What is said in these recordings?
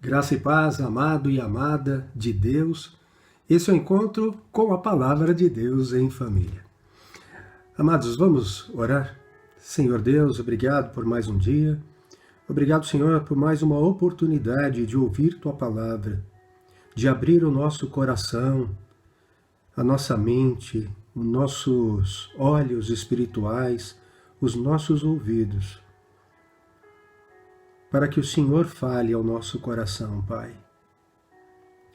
Graça e paz, amado e amada de Deus. Esse é o encontro com a palavra de Deus em família. Amados, vamos orar? Senhor Deus, obrigado por mais um dia. Obrigado, Senhor, por mais uma oportunidade de ouvir Tua palavra, de abrir o nosso coração, a nossa mente, os nossos olhos espirituais, os nossos ouvidos, para que o Senhor fale ao nosso coração, Pai.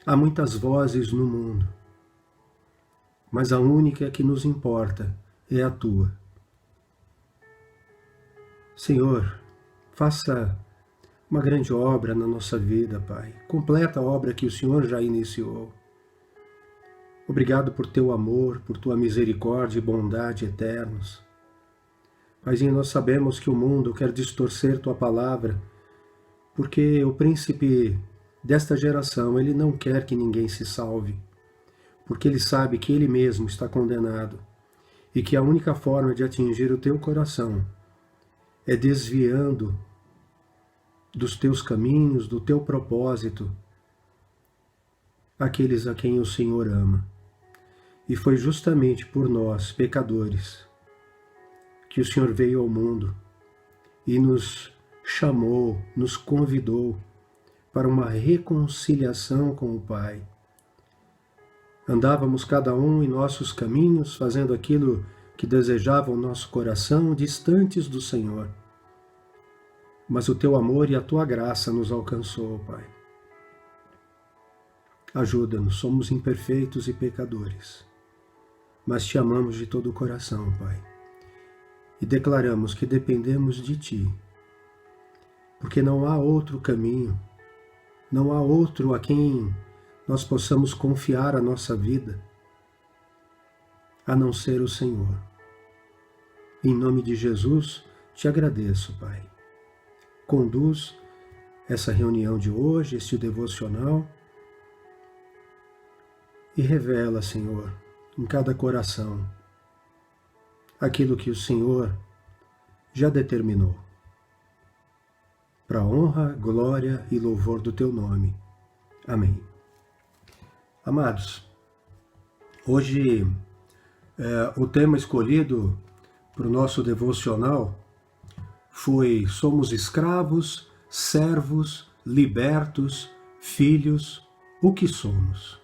Há muitas vozes no mundo, mas a única que nos importa é a Tua. Senhor, faça uma grande obra na nossa vida, Pai. Completa a obra que o Senhor já iniciou. Obrigado por Teu amor, por Tua misericórdia e bondade eternos. Paizinho, nós sabemos que o mundo quer distorcer Tua palavra, porque o príncipe desta geração, ele não quer que ninguém se salve, porque ele sabe que ele mesmo está condenado e que a única forma de atingir o teu coração é desviando dos teus caminhos, do teu propósito, aqueles a quem o Senhor ama. E foi justamente por nós, pecadores, que o Senhor veio ao mundo e nos chamou, nos convidou para uma reconciliação com o Pai. Andávamos cada um em nossos caminhos, fazendo aquilo que desejava o nosso coração, distantes do Senhor. Mas o Teu amor e a Tua graça nos alcançou, Pai. Ajuda-nos, somos imperfeitos e pecadores, mas Te amamos de todo o coração, Pai. E declaramos que dependemos de Ti, porque não há outro caminho, não há outro a quem nós possamos confiar a nossa vida, a não ser o Senhor. Em nome de Jesus, Te agradeço, Pai. Conduz essa reunião de hoje, este devocional, e revela, Senhor, em cada coração, aquilo que o Senhor já determinou, para a honra, glória e louvor do Teu nome. Amém. Amados, hoje o tema escolhido para o nosso devocional foi: somos escravos, servos, libertos, filhos, o que somos?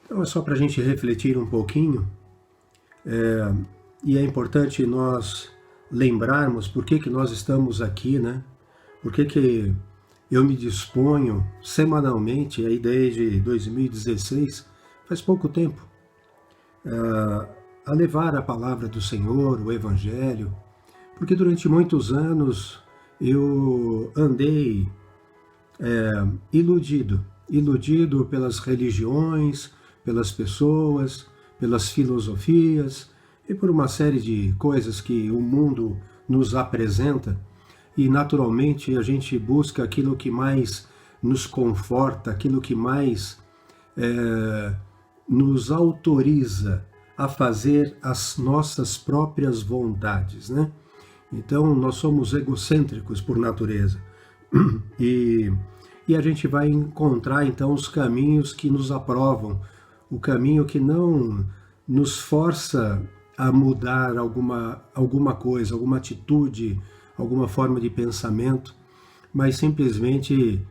Então é só para a gente refletir um pouquinho, e é importante nós lembrarmos por que nós estamos aqui, né? Por que eu me disponho semanalmente, aí desde 2016, faz pouco tempo, a levar a palavra do Senhor, o Evangelho, porque durante muitos anos eu andei iludido pelas religiões, pelas pessoas, pelas filosofias, e por uma série de coisas que o mundo nos apresenta, e naturalmente a gente busca aquilo que mais nos conforta, aquilo que mais nos autoriza a fazer as nossas próprias vontades, né? Então nós somos egocêntricos por natureza, e a gente vai encontrar então os caminhos que nos aprovam, o caminho que não nos força a mudar alguma coisa, alguma atitude, alguma forma de pensamento, mas simplesmente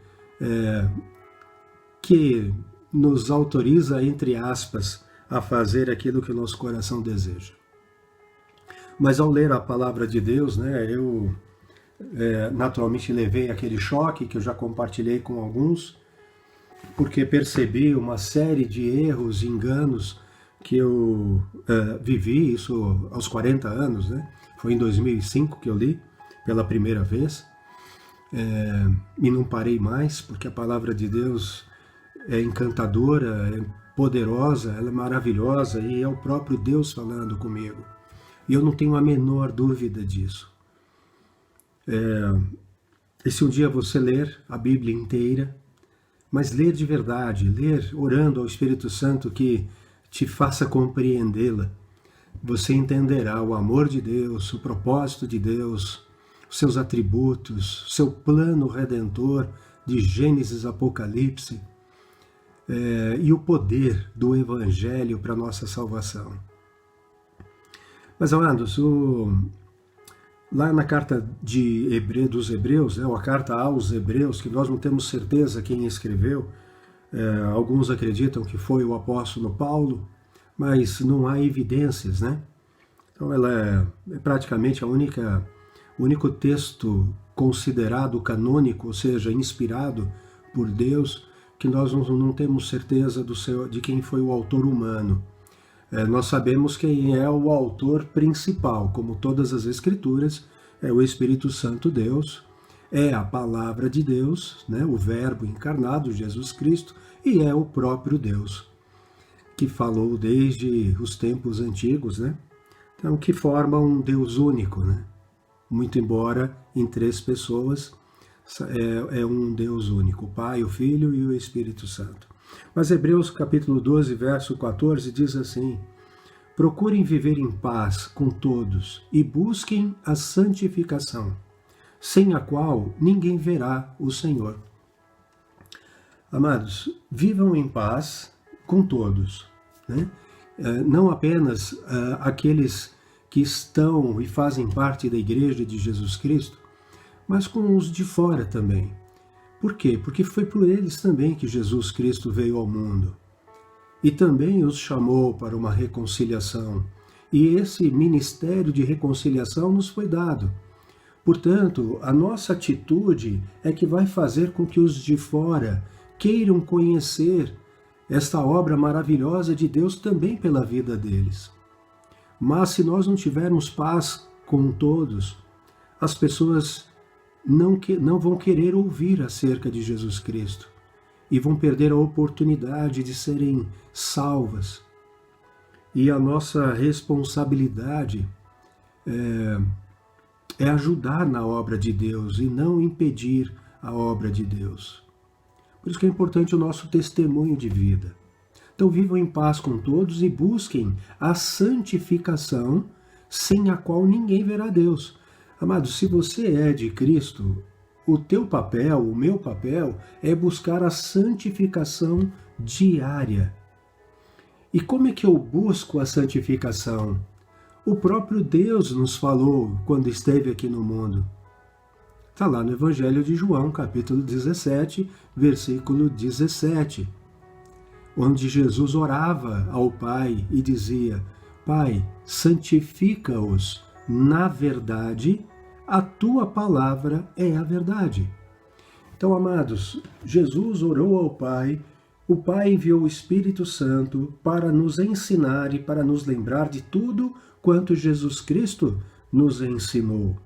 que nos autoriza, entre aspas, a fazer aquilo que o nosso coração deseja. Mas ao ler a palavra de Deus, né, eu naturalmente levei aquele choque que eu já compartilhei com alguns, porque percebi uma série de erros, enganos, que eu vivi, isso aos 40 anos, né? Foi em 2005 que eu li pela primeira vez, e não parei mais, porque a palavra de Deus é encantadora, é poderosa, ela é maravilhosa, e é o próprio Deus falando comigo. E eu não tenho a menor dúvida disso. E se um dia você ler a Bíblia inteira, mas ler de verdade, ler orando ao Espírito Santo que te faça compreendê-la, você entenderá o amor de Deus, o propósito de Deus, os seus atributos, seu plano redentor de Gênesis, Apocalipse, e o poder do Evangelho para a nossa salvação. Mas, amados, lá na carta dos Hebreus, ou a carta aos Hebreus, que nós não temos certeza quem escreveu, alguns acreditam que foi o apóstolo Paulo, mas não há evidências, né? Então ela é praticamente o único texto considerado canônico, ou seja, inspirado por Deus, que nós não temos certeza de quem foi o autor humano. Nós sabemos quem é o autor principal, como todas as Escrituras, é o Espírito Santo Deus, é a Palavra de Deus, né, o Verbo encarnado, Jesus Cristo, e é o próprio Deus, que falou desde os tempos antigos, né? Então, que forma um Deus único, né? Muito embora em 3 pessoas, é um Deus único, o Pai, o Filho e o Espírito Santo. Mas Hebreus capítulo 12, verso 14 diz assim: procurem viver em paz com todos e busquem a santificação, sem a qual ninguém verá o Senhor. Amados, vivam em paz com todos, né? Não apenas aqueles que estão e fazem parte da Igreja de Jesus Cristo, mas com os de fora também. Por quê? Porque foi por eles também que Jesus Cristo veio ao mundo. E também os chamou para uma reconciliação. E esse ministério de reconciliação nos foi dado. Portanto, a nossa atitude é que vai fazer com que os de fora queiram conhecer esta obra maravilhosa de Deus também pela vida deles. Mas se nós não tivermos paz com todos, as pessoas não vão querer ouvir acerca de Jesus Cristo e vão perder a oportunidade de serem salvas. E a nossa responsabilidade é ajudar na obra de Deus e não impedir a obra de Deus. Por isso que é importante o nosso testemunho de vida. Então vivam em paz com todos e busquem a santificação, sem a qual ninguém verá Deus. Amados, se você é de Cristo, o teu papel, o meu papel, é buscar a santificação diária. E como é que eu busco a santificação? O próprio Deus nos falou quando esteve aqui no mundo. Está lá no Evangelho de João, capítulo 17, versículo 17, onde Jesus orava ao Pai e dizia: Pai, santifica-os na verdade, a tua palavra é a verdade. Então, amados, Jesus orou ao Pai, o Pai enviou o Espírito Santo para nos ensinar e para nos lembrar de tudo quanto Jesus Cristo nos ensinou.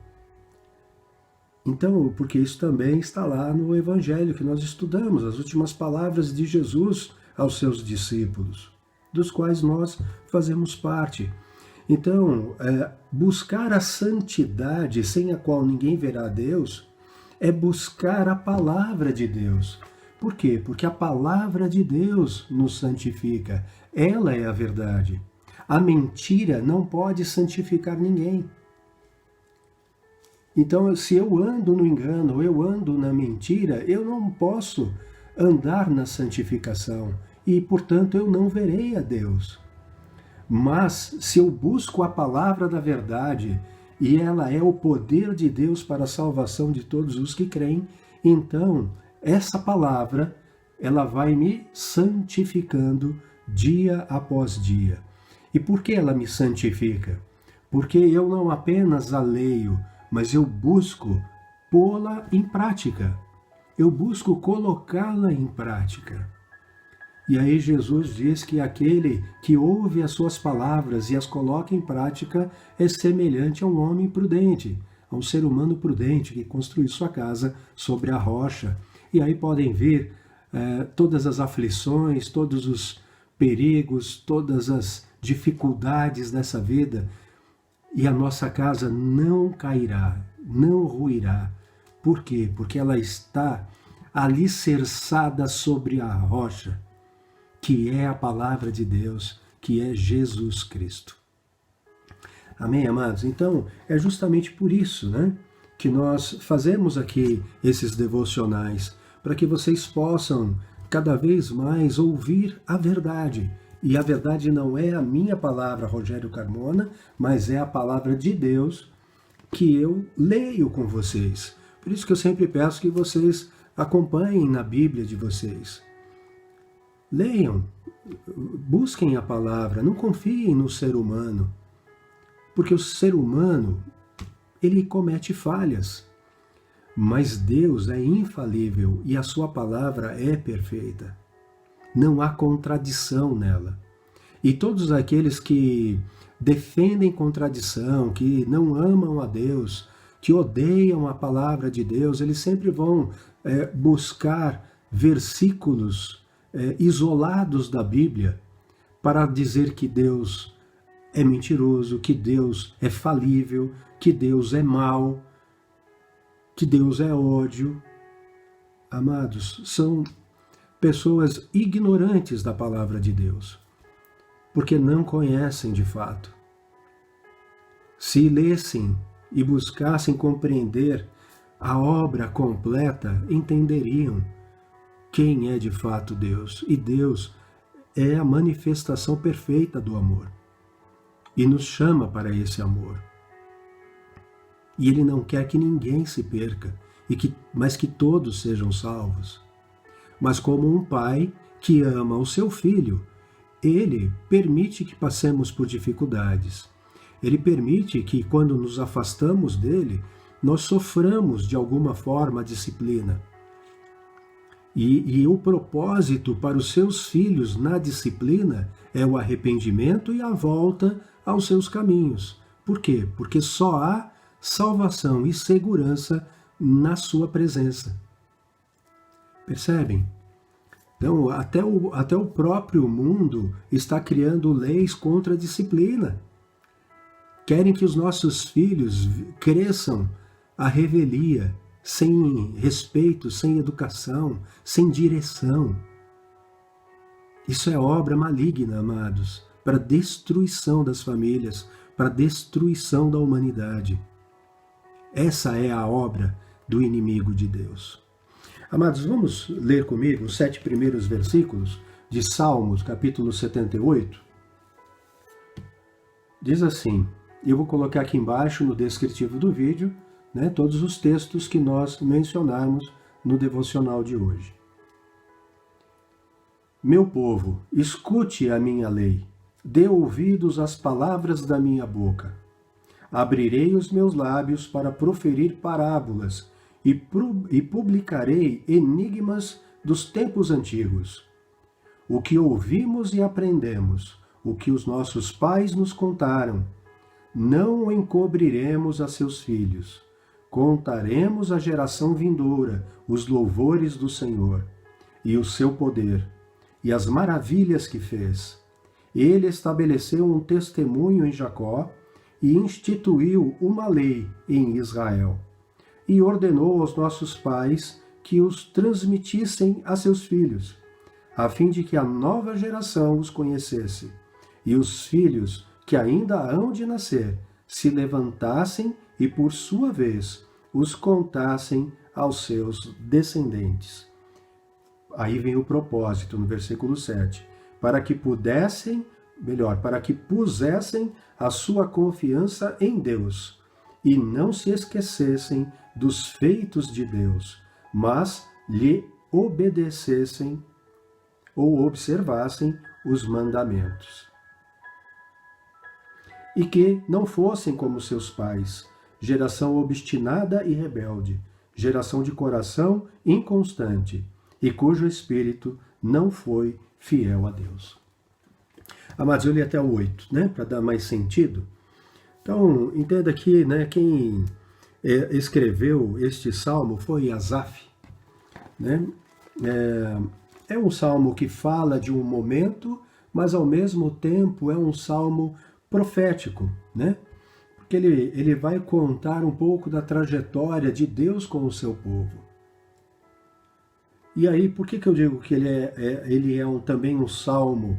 Então, porque isso também está lá no Evangelho que nós estudamos, as últimas palavras de Jesus aos seus discípulos, dos quais nós fazemos parte. Então, buscar a santidade sem a qual ninguém verá a Deus é buscar a palavra de Deus. Por quê? Porque a palavra de Deus nos santifica. Ela é a verdade. A mentira não pode santificar ninguém. Então, se eu ando no engano, eu ando na mentira, eu não posso andar na santificação e, portanto, eu não verei a Deus. Mas, se eu busco a palavra da verdade, e ela é o poder de Deus para a salvação de todos os que creem, então, essa palavra, ela vai me santificando dia após dia. E por que ela me santifica? Porque eu não apenas a leio, mas eu busco pô-la em prática. Eu busco colocá-la em prática. E aí Jesus diz que aquele que ouve as suas palavras e as coloca em prática é semelhante a um homem prudente, a um ser humano prudente que construiu sua casa sobre a rocha. E aí podem vir todas as aflições, todos os perigos, todas as dificuldades dessa vida, e a nossa casa não cairá, não ruirá. Por quê? Porque ela está alicerçada sobre a rocha, que é a palavra de Deus, que é Jesus Cristo. Amém, amados? Então, é justamente por isso, né, que nós fazemos aqui esses devocionais, para que vocês possam cada vez mais ouvir a verdade. E a verdade não é a minha palavra, Rogério Carmona, mas é a palavra de Deus que eu leio com vocês. Por isso que eu sempre peço que vocês acompanhem na Bíblia de vocês. Leiam, busquem a palavra, não confiem no ser humano, porque o ser humano, ele comete falhas, mas Deus é infalível e a sua palavra é perfeita. Não há contradição nela. E todos aqueles que defendem contradição, que não amam a Deus, que odeiam a palavra de Deus, eles sempre vão buscar versículos isolados da Bíblia para dizer que Deus é mentiroso, que Deus é falível, que Deus é mau, que Deus é ódio. Amados, são pessoas ignorantes da palavra de Deus, porque não conhecem de fato. Se lessem e buscassem compreender a obra completa, entenderiam quem é de fato Deus. E Deus é a manifestação perfeita do amor. E nos chama para esse amor. E Ele não quer que ninguém se perca, mas que todos sejam salvos. Mas como um pai que ama o seu filho, Ele permite que passemos por dificuldades. Ele permite que, quando nos afastamos dele, nós soframos de alguma forma a disciplina. E o propósito para os seus filhos na disciplina é o arrependimento e a volta aos seus caminhos. Por quê? Porque só há salvação e segurança na sua presença. Percebem? Então, até o próprio mundo está criando leis contra a disciplina. Querem que os nossos filhos cresçam à revelia, sem respeito, sem educação, sem direção. Isso é obra maligna, amados, para a destruição das famílias, para a destruição da humanidade. Essa é a obra do inimigo de Deus. Amados, vamos ler comigo os 7 primeiros versículos de Salmos, capítulo 78. Diz assim, eu vou colocar aqui embaixo no descritivo do vídeo, todos os textos que nós mencionamos no devocional de hoje. Meu povo, escute a minha lei, dê ouvidos às palavras da minha boca. Abrirei os meus lábios para proferir parábolas e publicarei enigmas dos tempos antigos. O que ouvimos e aprendemos, o que os nossos pais nos contaram, não o encobriremos a seus filhos. Contaremos à geração vindoura os louvores do Senhor, e o seu poder, e as maravilhas que fez. Ele estabeleceu um testemunho em Jacó, e instituiu uma lei em Israel, e ordenou aos nossos pais que os transmitissem a seus filhos, a fim de que a nova geração os conhecesse, e os filhos que ainda hão de nascer se levantassem e, por sua vez, os contassem aos seus descendentes. Aí vem o propósito, no versículo 7, para que pusessem a sua confiança em Deus e não se esquecessem dos feitos de Deus, mas lhe obedecessem ou observassem os mandamentos. E que não fossem como seus pais, geração obstinada e rebelde, geração de coração inconstante, e cujo espírito não foi fiel a Deus. Amados, eu li até o 8, para dar mais sentido. Então, entenda que quem escreveu este salmo foi Asaf. É um salmo que fala de um momento, mas ao mesmo tempo é um salmo profético, porque ele vai contar um pouco da trajetória de Deus com o seu povo. E aí, por que eu digo que ele é também um salmo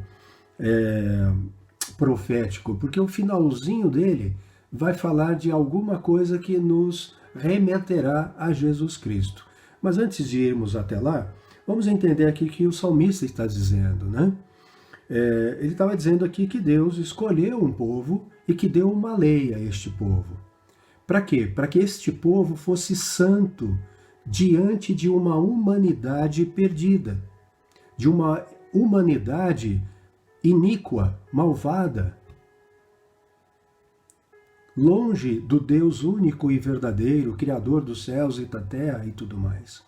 profético? Porque o finalzinho dele vai falar de alguma coisa que nos remeterá a Jesus Cristo. Mas antes de irmos até lá, vamos entender aqui o que o salmista está dizendo, né? Ele estava dizendo aqui que Deus escolheu um povo e que deu uma lei a este povo. Para quê? Para que este povo fosse santo diante de uma humanidade perdida, de uma humanidade iníqua, malvada, longe do Deus único e verdadeiro, Criador dos céus e da terra e tudo mais.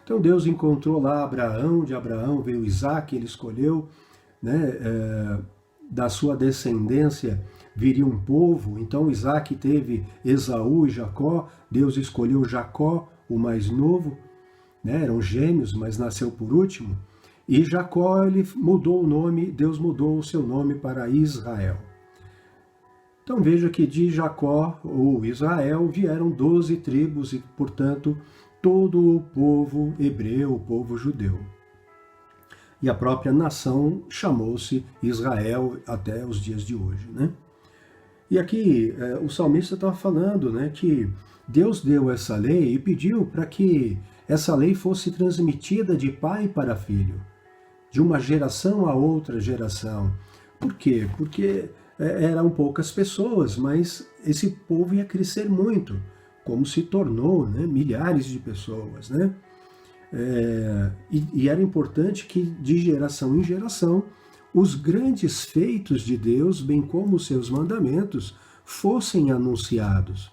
Então Deus encontrou lá Abraão, de Abraão veio Isaac, ele escolheu, né, da sua descendência viria um povo. Então Isaac teve Esaú e Jacó, Deus escolheu Jacó, o mais novo, né, eram gêmeos, mas nasceu por último, e Jacó, ele mudou o nome, Deus mudou o seu nome para Israel. Então veja que de Jacó, ou Israel, vieram 12 tribos e, portanto, todo o povo hebreu, o povo judeu. E a própria nação chamou-se Israel até os dias de hoje, né? E aqui o salmista estava falando, né, que Deus deu essa lei e pediu para que essa lei fosse transmitida de pai para filho, de uma geração a outra geração. Por quê? Porque eram poucas pessoas, mas esse povo ia crescer muito, como se tornou, né, milhares de pessoas, né? E era importante que de geração em geração os grandes feitos de Deus, bem como os seus mandamentos, fossem anunciados.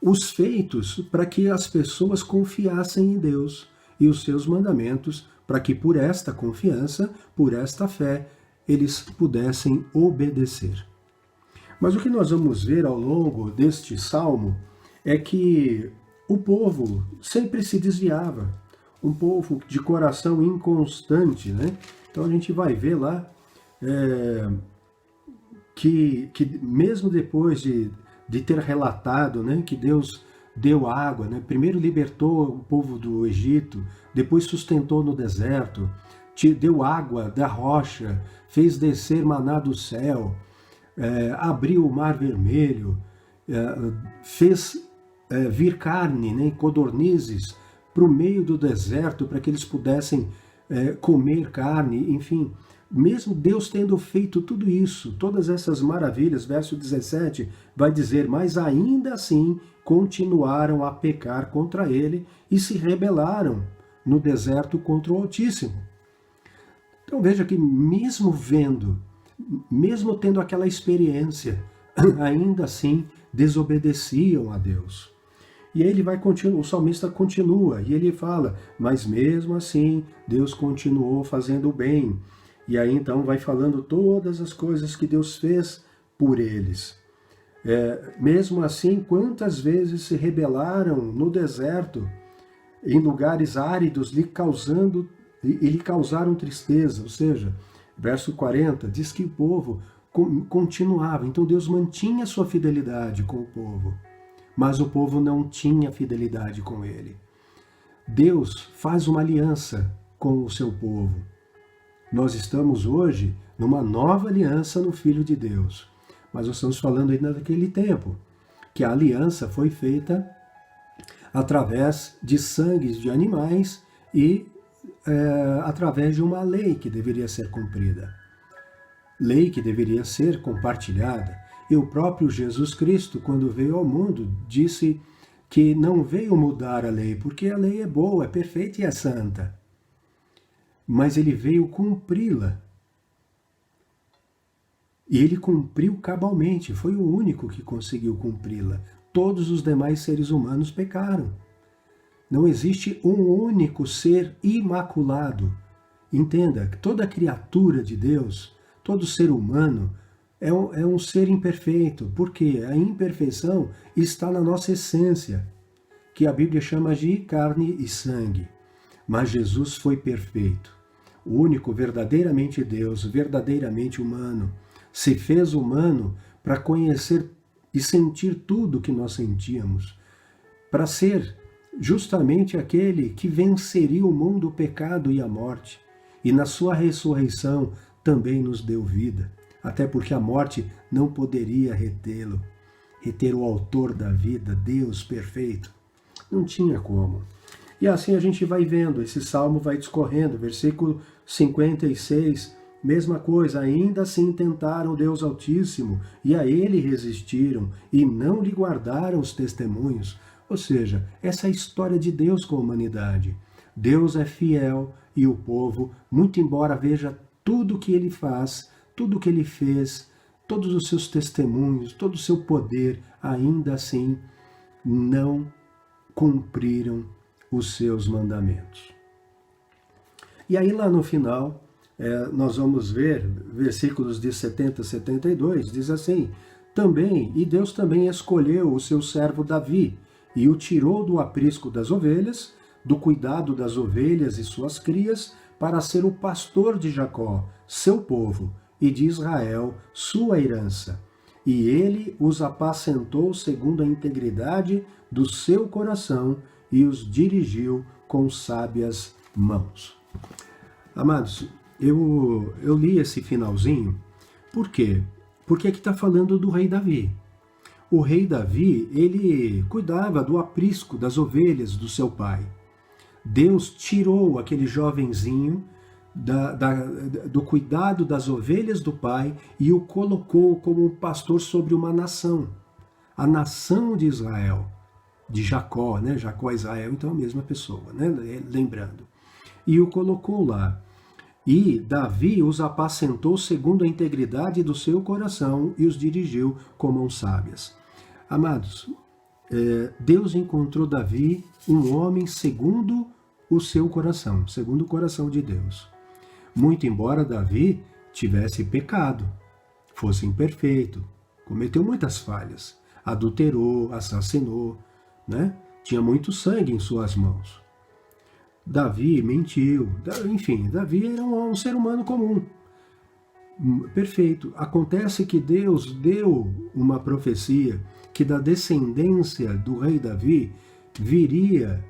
Os feitos para que as pessoas confiassem em Deus e os seus mandamentos, para que por esta confiança, por esta fé, eles pudessem obedecer. Mas o que nós vamos ver ao longo deste salmo é que o povo sempre se desviava, um povo de coração inconstante, né? Então a gente vai ver lá que mesmo depois de ter relatado, né, que Deus deu água, né? Primeiro libertou o povo do Egito, depois sustentou no deserto, deu água da rocha, fez descer maná do céu, abriu o mar vermelho, fez vir carne, né, codornizes, para o meio do deserto, para que eles pudessem comer carne, enfim. Mesmo Deus tendo feito tudo isso, todas essas maravilhas, verso 17, vai dizer, mas ainda assim continuaram a pecar contra ele e se rebelaram no deserto contra o Altíssimo. Então veja que mesmo vendo, mesmo tendo aquela experiência, ainda assim desobedeciam a Deus. E aí ele vai continuar, o salmista continua, e ele fala, mas mesmo assim Deus continuou fazendo o bem. E aí então vai falando todas as coisas que Deus fez por eles. Mesmo assim, quantas vezes se rebelaram no deserto, em lugares áridos, lhe causaram tristeza. Ou seja, verso 40, diz que o povo continuava. Então Deus mantinha sua fidelidade com o povo, mas o povo não tinha fidelidade com ele. Deus faz uma aliança com o seu povo. Nós estamos hoje numa nova aliança no Filho de Deus. Mas nós estamos falando ainda daquele tempo, que a aliança foi feita através de sangues de animais e através de uma lei que deveria ser cumprida. Lei que deveria ser compartilhada. E o próprio Jesus Cristo, quando veio ao mundo, disse que não veio mudar a lei, porque a lei é boa, é perfeita e é santa. Mas ele veio cumpri-la. E ele cumpriu cabalmente, foi o único que conseguiu cumpri-la. Todos os demais seres humanos pecaram. Não existe um único ser imaculado. Entenda que toda criatura de Deus, todo ser humano, é um ser imperfeito, porque a imperfeição está na nossa essência, que a Bíblia chama de carne e sangue. Mas Jesus foi perfeito, o único verdadeiramente Deus, verdadeiramente humano, se fez humano para conhecer e sentir tudo que nós sentíamos, para ser justamente aquele que venceria o mundo, o pecado e a morte, e na sua ressurreição também nos deu vida, até porque a morte não poderia retê-lo, reter o autor da vida, Deus perfeito, não tinha como. E assim a gente vai vendo, esse salmo vai discorrendo, versículo 56, mesma coisa, ainda assim tentaram o Deus Altíssimo, e a ele resistiram, e não lhe guardaram os testemunhos. Ou seja, essa é a história de Deus com a humanidade. Deus é fiel, e o povo, muito embora veja tudo o que ele faz, tudo o que ele fez, todos os seus testemunhos, todo o seu poder, ainda assim não cumpriram os seus mandamentos. E aí lá no final, nós vamos ver, versículos de 70 a 72, diz assim, e Deus também escolheu o seu servo Davi, e o tirou do aprisco das ovelhas, do cuidado das ovelhas e suas crias, para ser o pastor de Jacó, seu povo, e de Israel, sua herança. E ele os apacentou segundo a integridade do seu coração e os dirigiu com sábias mãos. Amados, eu li esse finalzinho, por quê? Porque aqui está falando do rei Davi. O rei Davi, ele cuidava do aprisco das ovelhas do seu pai. Deus tirou aquele jovenzinho do cuidado das ovelhas do pai e o colocou como um pastor sobre uma nação. A nação de Israel, de Jacó, né? Jacó e Israel, então a mesma pessoa, né? Lembrando. E o colocou lá. E Davi os apacentou segundo a integridade do seu coração e os dirigiu com mãos sábias. Amados, Deus encontrou Davi um homem segundo o seu coração, segundo o coração de Deus. Muito embora Davi tivesse pecado, fosse imperfeito, cometeu muitas falhas, adulterou, assassinou, né? Tinha muito sangue em suas mãos. Davi mentiu, enfim, Davi era um ser humano comum, perfeito. Acontece que Deus deu uma profecia que da descendência do rei Davi viria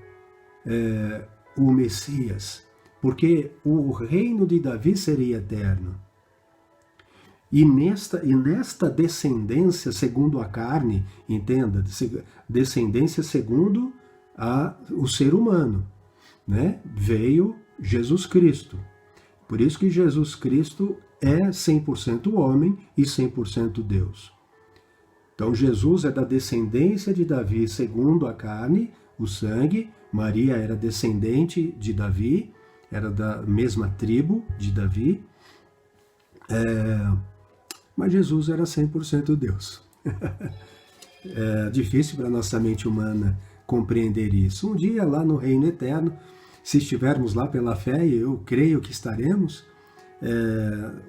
o Messias, porque o reino de Davi seria eterno. E nesta descendência segundo a carne, entenda, descendência segundo o ser humano, né? Veio Jesus Cristo. Por isso que Jesus Cristo é 100% homem e 100% Deus. Então Jesus é da descendência de Davi segundo a carne, o sangue. Maria era descendente de Davi, era da mesma tribo de Davi. Mas Jesus era 100% Deus. É difícil para a nossa mente humana compreender isso. Um dia lá no reino eterno, se estivermos lá pela fé, e eu creio que estaremos,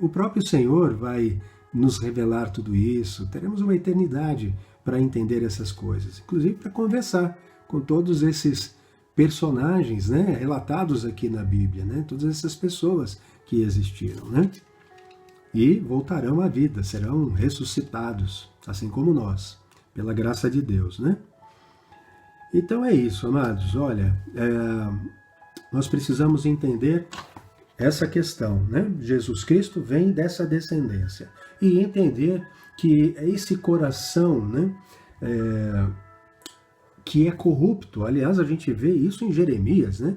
o próprio Senhor vai nos revelar tudo isso. Teremos uma eternidade para entender essas coisas, inclusive para conversar com todos esses personagens, né, relatados aqui na Bíblia, né, todas essas pessoas que existiram, né, e voltarão à vida, serão ressuscitados, assim como nós, pela graça de Deus, né. Então é isso, amados, olha, nós precisamos entender essa questão, né? Jesus Cristo vem dessa descendência e entender que esse coração, né, que é corrupto, aliás, a gente vê isso em Jeremias, né?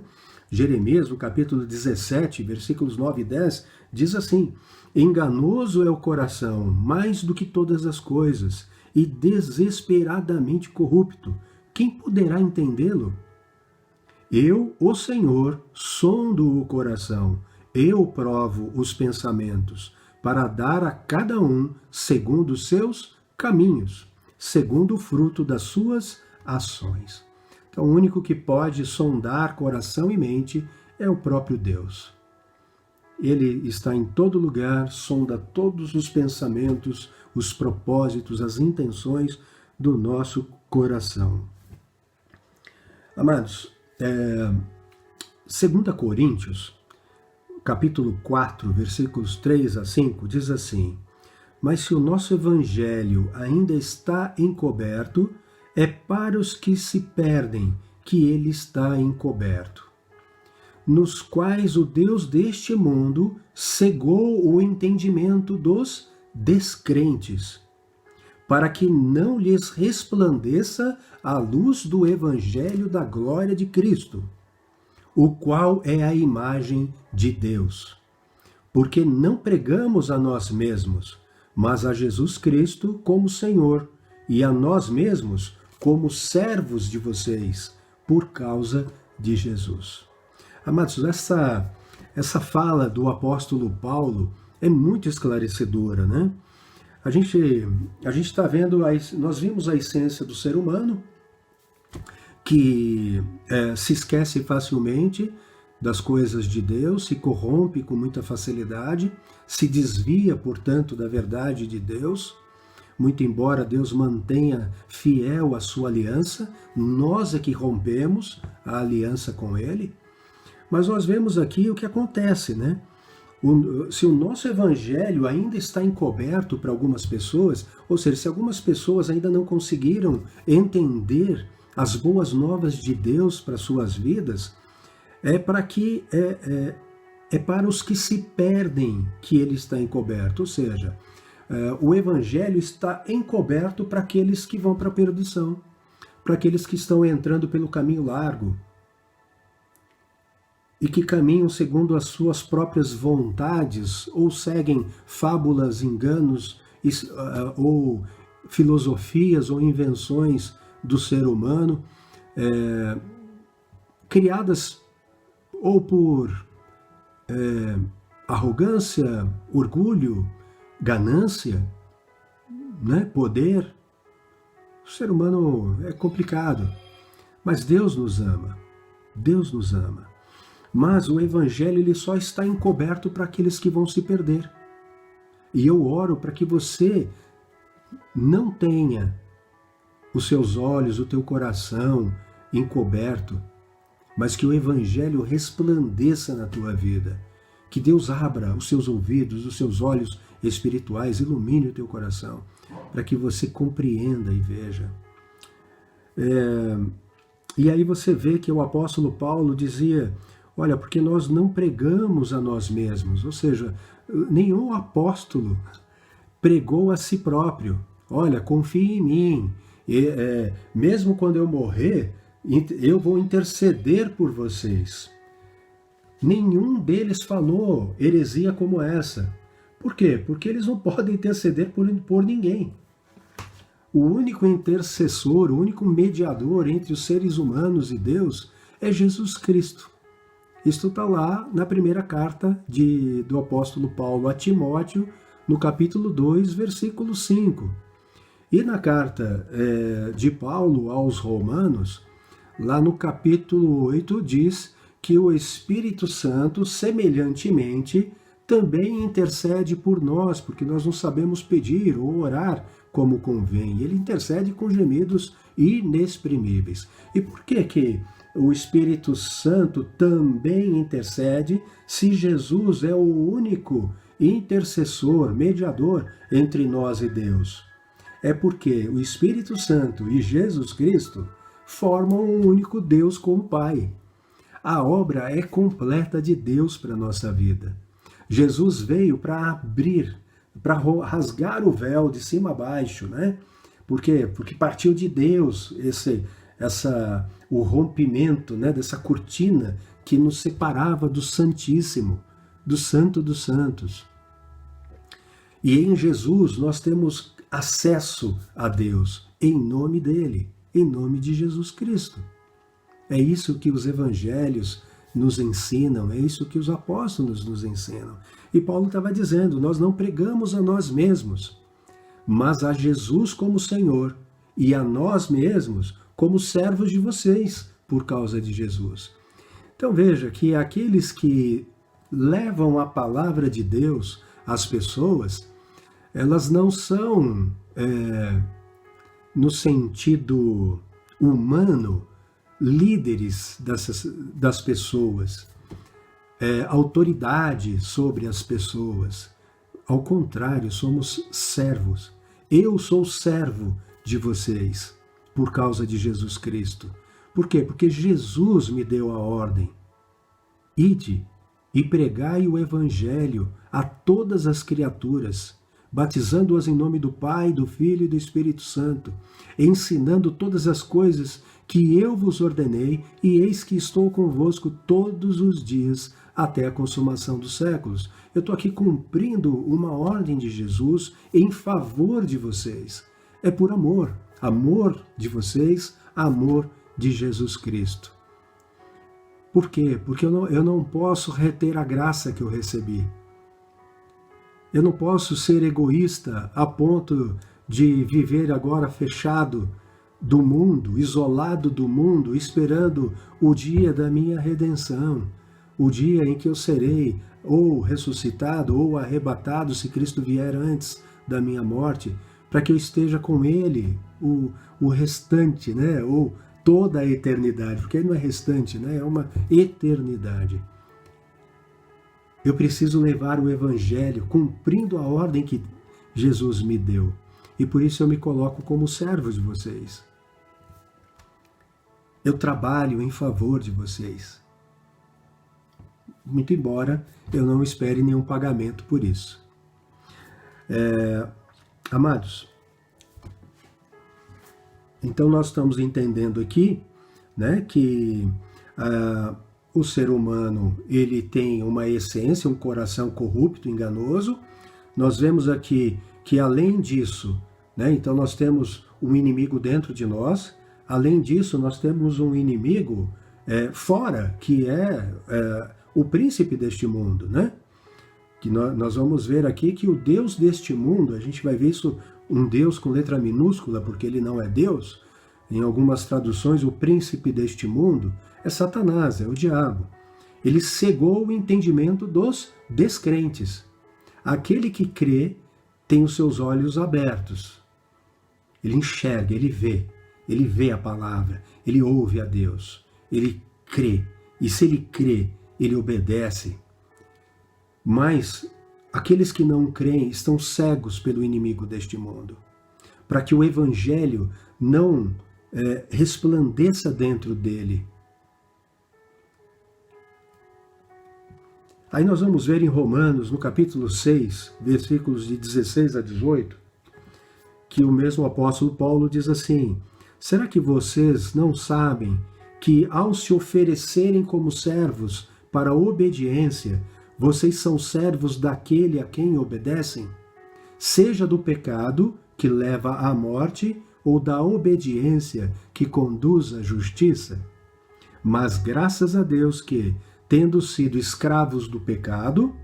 Jeremias, no capítulo 17, versículos 9 e 10, diz assim: enganoso é o coração, mais do que todas as coisas, e desesperadamente corrupto. Quem poderá entendê-lo? Eu, o Senhor, sondo o coração, eu provo os pensamentos, para dar a cada um segundo os seus caminhos, segundo o fruto das suas ações. Então, o único que pode sondar coração e mente é o próprio Deus. Ele está em todo lugar, sonda todos os pensamentos, os propósitos, as intenções do nosso coração. Amados, 2 Coríntios, capítulo 4, versículos 3 a 5, diz assim: mas se o nosso evangelho ainda está encoberto, é para os que se perdem que ele está encoberto, nos quais o Deus deste mundo cegou o entendimento dos descrentes, para que não lhes resplandeça a luz do evangelho da glória de Cristo, o qual é a imagem de Deus. Porque não pregamos a nós mesmos, mas a Jesus Cristo como Senhor, e a nós mesmos como servos de vocês, por causa de Jesus. Amados, essa fala do apóstolo Paulo é muito esclarecedora, né? A gente está vendo, nós vimos a essência do ser humano, que se esquece facilmente das coisas de Deus, se corrompe com muita facilidade, se desvia, portanto, da verdade de Deus. Muito embora Deus mantenha fiel a sua aliança, nós é que rompemos a aliança com Ele. Mas nós vemos aqui o que acontece, né? Se o nosso evangelho ainda está encoberto para algumas pessoas, ou seja, se algumas pessoas ainda não conseguiram entender as boas novas de Deus para suas vidas, é para os que se perdem que ele está encoberto, ou seja, o evangelho está encoberto para aqueles que vão para a perdição, para aqueles que estão entrando pelo caminho largo e que caminham segundo as suas próprias vontades ou seguem fábulas, enganos ou filosofias ou invenções do ser humano, criadas ou por arrogância, orgulho, ganância, né, poder. O ser humano é complicado, mas Deus nos ama. Deus nos ama. Mas o evangelho ele só está encoberto para aqueles que vão se perder. E eu oro para que você não tenha os seus olhos, o teu coração encoberto, mas que o evangelho resplandeça na tua vida. Que Deus abra os seus ouvidos, os seus olhos espirituais, ilumine o teu coração, para que você compreenda e veja. E aí você vê que o apóstolo Paulo dizia, olha, porque nós não pregamos a nós mesmos, ou seja, nenhum apóstolo pregou a si próprio. Olha, confie em mim, mesmo quando eu morrer, eu vou interceder por vocês. Nenhum deles falou heresia como essa. Por quê? Porque eles não podem interceder por ninguém. O único intercessor, o único mediador entre os seres humanos e Deus é Jesus Cristo. Isto está lá na primeira carta do apóstolo Paulo a Timóteo, no capítulo 2, versículo 5. E na carta de Paulo aos Romanos, lá no capítulo 8, diz que o Espírito Santo, semelhantemente, também intercede por nós, porque nós não sabemos pedir ou orar como convém. Ele intercede com gemidos inexprimíveis. E por que o Espírito Santo também intercede se Jesus é o único intercessor, mediador entre nós e Deus? É porque o Espírito Santo e Jesus Cristo formam um único Deus como Pai. A obra é completa de Deus para a nossa vida. Jesus veio para abrir, para rasgar o véu de cima a baixo, né? Por quê? Porque partiu de Deus o rompimento, né, dessa cortina que nos separava do Santíssimo, do Santo dos Santos. E em Jesus nós temos acesso a Deus em nome dele, em nome de Jesus Cristo. É isso que os evangelhos nos ensinam, é isso que os apóstolos nos ensinam. E Paulo estava dizendo, nós não pregamos a nós mesmos, mas a Jesus como Senhor e a nós mesmos como servos de vocês, por causa de Jesus. Então veja que aqueles que levam a palavra de Deus às pessoas, elas não são, no sentido humano, líderes das pessoas, autoridade sobre as pessoas. Ao contrário, somos servos. Eu sou servo de vocês por causa de Jesus Cristo. Por quê? Porque Jesus me deu a ordem. Ide e pregai o evangelho a todas as criaturas. batizando-as em nome do Pai, do Filho e do Espírito Santo, ensinando todas as coisas que eu vos ordenei, e eis que estou convosco todos os dias até a consumação dos séculos. Eu estou aqui cumprindo uma ordem de Jesus em favor de vocês. É por amor. Amor de vocês, amor de Jesus Cristo. Por quê? Porque eu não posso reter a graça que eu recebi. Eu não posso ser egoísta a ponto de viver agora fechado do mundo, isolado do mundo, esperando o dia da minha redenção, o dia em que eu serei ou ressuscitado ou arrebatado, se Cristo vier antes da minha morte, para que eu esteja com Ele o restante, né? Ou toda a eternidade, porque não é restante, né? É uma eternidade. Eu preciso levar o Evangelho cumprindo a ordem que Jesus me deu. E por isso eu me coloco como servo de vocês. Eu trabalho em favor de vocês. Muito embora eu não espere nenhum pagamento por isso. Amados, então nós estamos entendendo aqui, né, que o ser humano ele tem uma essência, um coração corrupto, enganoso. Nós vemos aqui que além disso, né, então nós temos um inimigo dentro de nós. Além disso, nós temos um inimigo fora, que é o príncipe deste mundo, né? Que nós vamos ver aqui que o Deus deste mundo, a gente vai ver isso, um Deus com letra minúscula, porque ele não é Deus. Em algumas traduções, o príncipe deste mundo é Satanás, é o diabo. Ele cegou o entendimento dos descrentes. Aquele que crê tem os seus olhos abertos. Ele enxerga, ele vê a palavra, ele ouve a Deus, ele crê. E se ele crê, ele obedece. Mas aqueles que não creem estão cegos pelo inimigo deste mundo, para que o Evangelho não resplandeça dentro dele. Aí nós vamos ver em Romanos, no capítulo 6, versículos de 16 a 18, que o mesmo apóstolo Paulo diz assim: será que vocês não sabem que ao se oferecerem como servos para a obediência, vocês são servos daquele a quem obedecem? Seja do pecado, que leva à morte, ou da obediência, que conduz à justiça? Mas graças a Deus que, tendo sido escravos do pecado,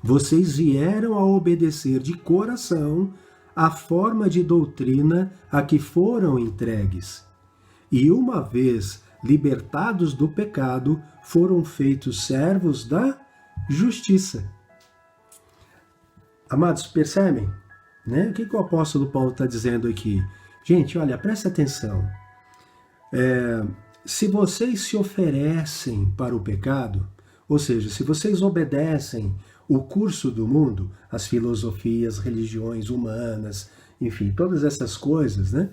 vocês vieram a obedecer de coração a forma de doutrina a que foram entregues. E uma vez libertados do pecado, foram feitos servos da justiça. Amados, percebem? Né? O que o apóstolo Paulo está dizendo aqui? Gente, olha, presta atenção. Se vocês se oferecem para o pecado, ou seja, se vocês obedecem o curso do mundo, as filosofias, religiões humanas, enfim, todas essas coisas, né?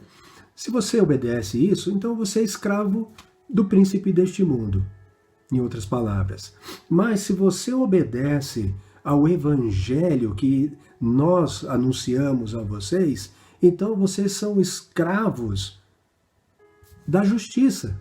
Se você obedece isso, então você é escravo do príncipe deste mundo, em outras palavras. Mas se você obedece ao Evangelho que nós anunciamos a vocês, então vocês são escravos da justiça.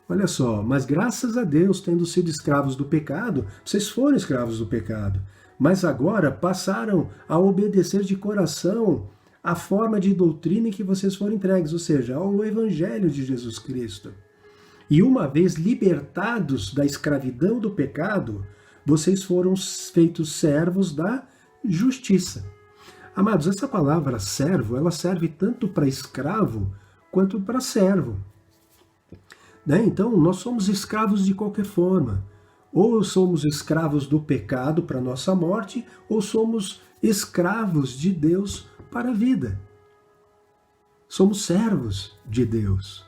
Olha só, mas graças a Deus, tendo sido escravos do pecado, vocês foram escravos do pecado, mas agora passaram a obedecer de coração a forma de doutrina em que vocês foram entregues, ou seja, ao Evangelho de Jesus Cristo. E uma vez libertados da escravidão do pecado, vocês foram feitos servos da justiça. Amados, essa palavra servo, ela serve tanto para escravo quanto para servo. Né? Então, nós somos escravos de qualquer forma. Ou somos escravos do pecado para a nossa morte, ou somos escravos de Deus para a vida. Somos servos de Deus.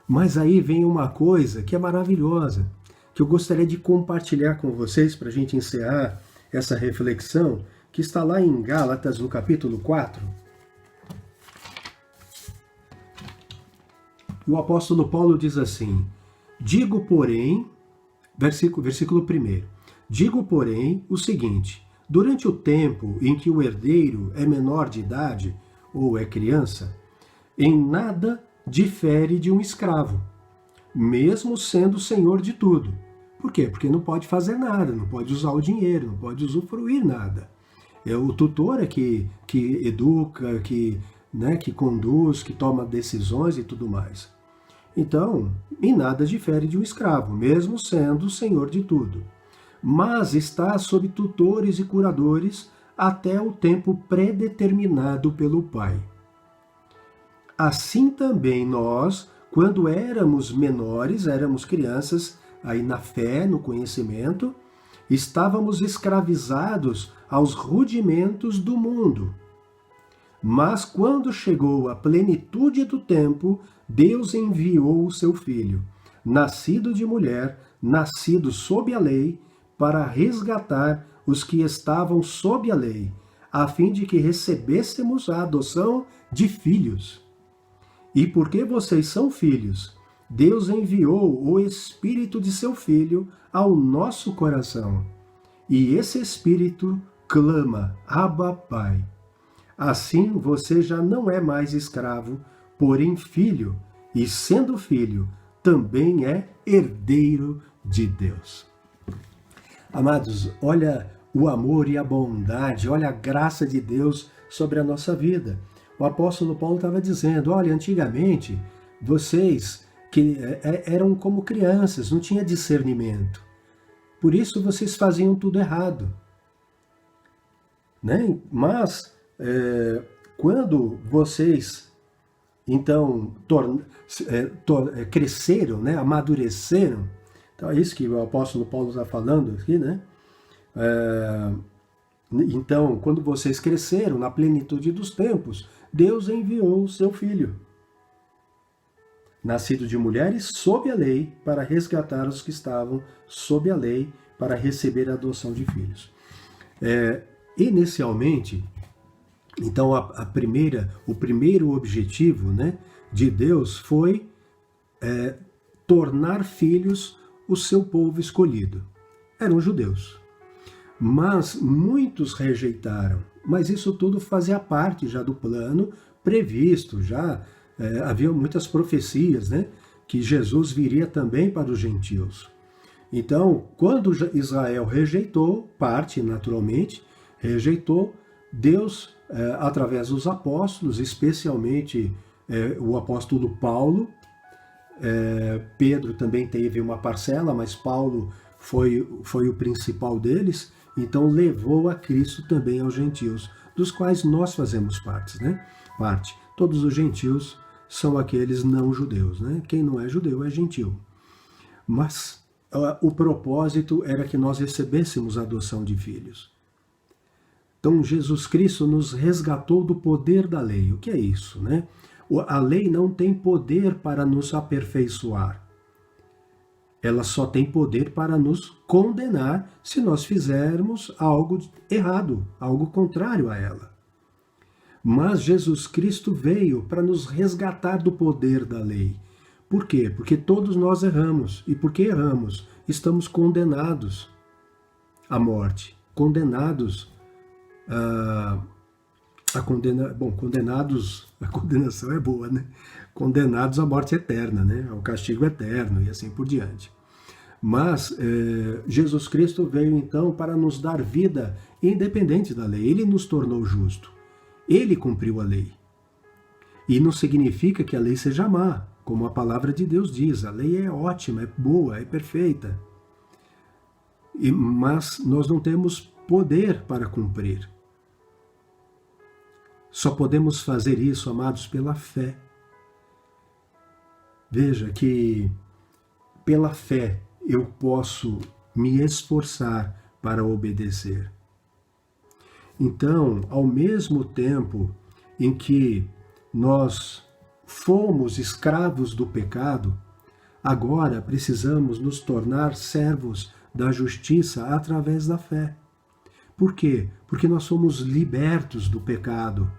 Mas aí vem uma coisa que é maravilhosa, que eu gostaria de compartilhar com vocês para a gente encerrar essa reflexão, que está lá em Gálatas, no capítulo 4. E o apóstolo Paulo diz assim: digo, porém, versículo 1, Digo, porém, o seguinte: durante o tempo em que o herdeiro é menor de idade ou é criança, em nada difere de um escravo, mesmo sendo senhor de tudo. Por quê? Porque não pode fazer nada, não pode usar o dinheiro, não pode usufruir nada. O tutor é que educa, que conduz, que toma decisões e tudo mais. Então, em nada difere de um escravo, mesmo sendo senhor de tudo. Mas está sob tutores e curadores até o tempo predeterminado pelo Pai. Assim também nós, quando éramos menores, éramos crianças, aí na fé, no conhecimento, estávamos escravizados aos rudimentos do mundo. Mas quando chegou a plenitude do tempo, Deus enviou o seu Filho, nascido de mulher, nascido sob a lei, para resgatar os que estavam sob a lei, a fim de que recebêssemos a adoção de filhos. E porque vocês são filhos, Deus enviou o Espírito de seu Filho ao nosso coração. E esse Espírito clama: Abba, Pai. Assim você já não é mais escravo, porém filho, e sendo filho, também é herdeiro de Deus. Amados, olha o amor e a bondade, olha a graça de Deus sobre a nossa vida. O apóstolo Paulo estava dizendo: olha, antigamente vocês que eram como crianças, não tinha discernimento. Por isso vocês faziam tudo errado. Né? Mas quando vocês então cresceram, né, amadureceram, então é isso que o apóstolo Paulo está falando aqui, né? Então, quando vocês cresceram na plenitude dos tempos, Deus enviou o seu Filho, nascido de mulheres sob a lei, para resgatar os que estavam sob a lei, para receber a adoção de filhos. Inicialmente, então o primeiro objetivo, né, de Deus foi tornar filhos o seu povo escolhido. Eram judeus. Mas muitos rejeitaram. Mas isso tudo fazia parte já do plano previsto. Já havia muitas profecias, né, que Jesus viria também para os gentios. Então, quando Israel rejeitou, parte naturalmente, rejeitou, Deus, através dos apóstolos, especialmente o apóstolo Paulo, Pedro também teve uma parcela, mas Paulo foi o principal deles, então levou a Cristo também aos gentios, dos quais nós fazemos parte, né? Todos os gentios são aqueles não judeus, né? Quem não é judeu é gentil. Mas o propósito era que nós recebêssemos a adoção de filhos. Então Jesus Cristo nos resgatou do poder da lei. O que é isso, né? A lei não tem poder para nos aperfeiçoar. Ela só tem poder para nos condenar se nós fizermos algo errado, algo contrário a ela. Mas Jesus Cristo veio para nos resgatar do poder da lei. Por quê? Porque todos nós erramos. E porque erramos, estamos condenados à morte. Condenados condenados, a condenação é boa, né? Condenados à morte eterna, né? Ao castigo eterno e assim por diante. Mas Jesus Cristo veio então para nos dar vida independente da lei. Ele nos tornou justo. Ele cumpriu a lei. E não significa que a lei seja má, como a palavra de Deus diz. A lei é ótima, é boa, é perfeita. Mas nós não temos poder para cumprir. Só podemos fazer isso, amados, pela fé. Veja que pela fé eu posso me esforçar para obedecer. Então, ao mesmo tempo em que nós fomos escravos do pecado, agora precisamos nos tornar servos da justiça através da fé. Por quê? Porque nós somos libertos do pecado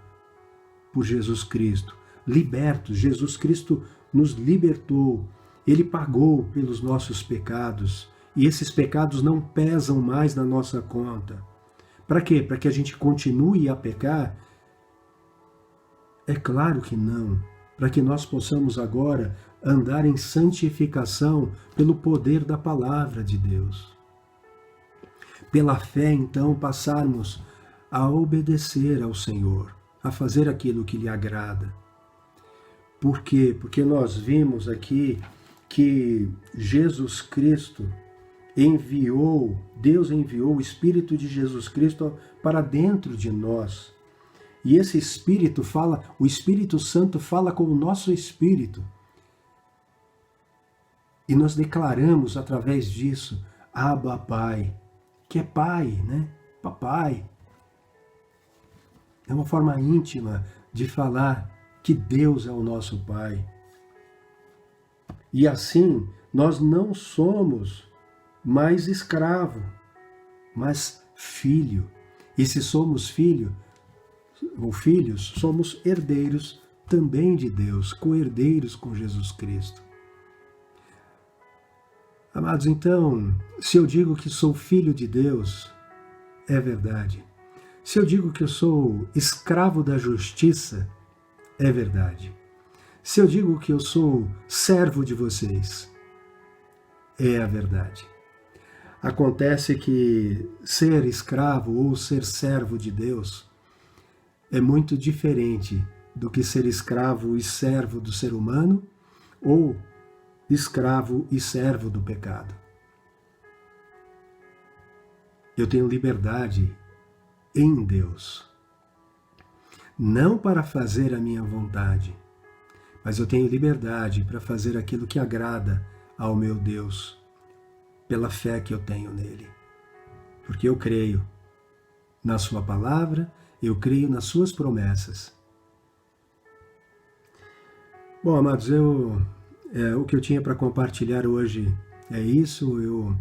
por Jesus Cristo. Libertos, Jesus Cristo nos libertou. Ele pagou pelos nossos pecados e esses pecados não pesam mais na nossa conta. Para quê? Para que a gente continue a pecar? É claro que não. Para que nós possamos agora andar em santificação pelo poder da palavra de Deus. Pela fé, então, passarmos a obedecer ao Senhor, a fazer aquilo que lhe agrada. Por quê? Porque nós vimos aqui que Jesus Cristo Deus enviou o Espírito de Jesus Cristo para dentro de nós. E esse Espírito o Espírito Santo fala com o nosso espírito. E nós declaramos através disso, Abba, Pai, que é Pai, né? Papai. É uma forma íntima de falar que Deus é o nosso Pai. E assim, nós não somos mais escravo, mas filho. E se somos filhos, somos herdeiros também de Deus, co-herdeiros com Jesus Cristo. Amados, então, se eu digo que sou filho de Deus, é verdade. Se eu digo que eu sou escravo da justiça, é verdade. Se eu digo que eu sou servo de vocês, é a verdade. Acontece que ser escravo ou ser servo de Deus é muito diferente do que ser escravo e servo do ser humano ou escravo e servo do pecado. Eu tenho liberdade em Deus, não para fazer a minha vontade, mas eu tenho liberdade para fazer aquilo que agrada ao meu Deus, pela fé que eu tenho nele. Porque eu creio na sua palavra, eu creio nas suas promessas. Bom, amados, o que eu tinha para compartilhar hoje é isso. Eu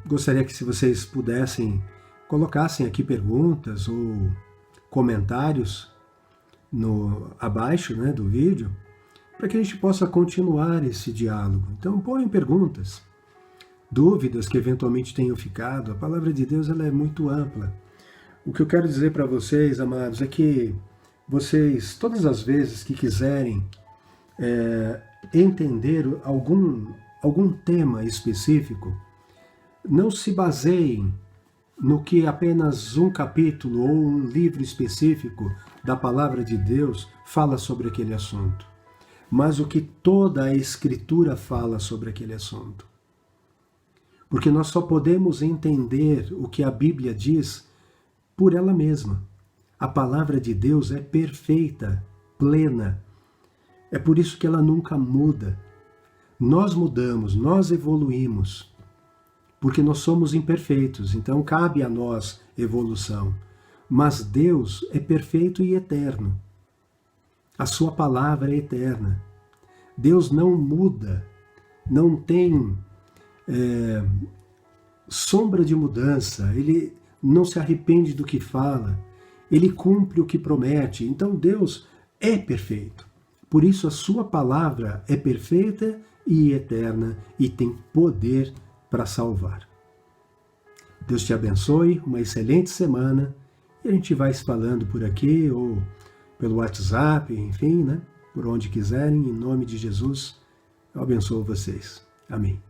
gostaria que, se vocês pudessem, colocassem aqui perguntas ou comentários abaixo, né, do vídeo, para que a gente possa continuar esse diálogo. Então, põem perguntas, dúvidas que eventualmente tenham ficado. A palavra de Deus, ela é muito ampla. O que eu quero dizer para vocês, amados, é que vocês, todas as vezes que quiserem entender algum tema específico, não se baseiem no que apenas um capítulo ou um livro específico da palavra de Deus fala sobre aquele assunto, mas o que toda a Escritura fala sobre aquele assunto. Porque nós só podemos entender o que a Bíblia diz por ela mesma. A palavra de Deus é perfeita, plena. É por isso que ela nunca muda. Nós mudamos, nós evoluímos, porque nós somos imperfeitos, então cabe a nós evolução. Mas Deus é perfeito e eterno. A sua palavra é eterna. Deus não muda, não tem sombra de mudança, ele não se arrepende do que fala, ele cumpre o que promete. Então Deus é perfeito. Por isso a sua palavra é perfeita e eterna e tem poder para salvar. Deus te abençoe, uma excelente semana, e a gente vai se falando por aqui ou pelo WhatsApp, enfim, né? Por onde quiserem, em nome de Jesus, eu abençoo vocês. Amém.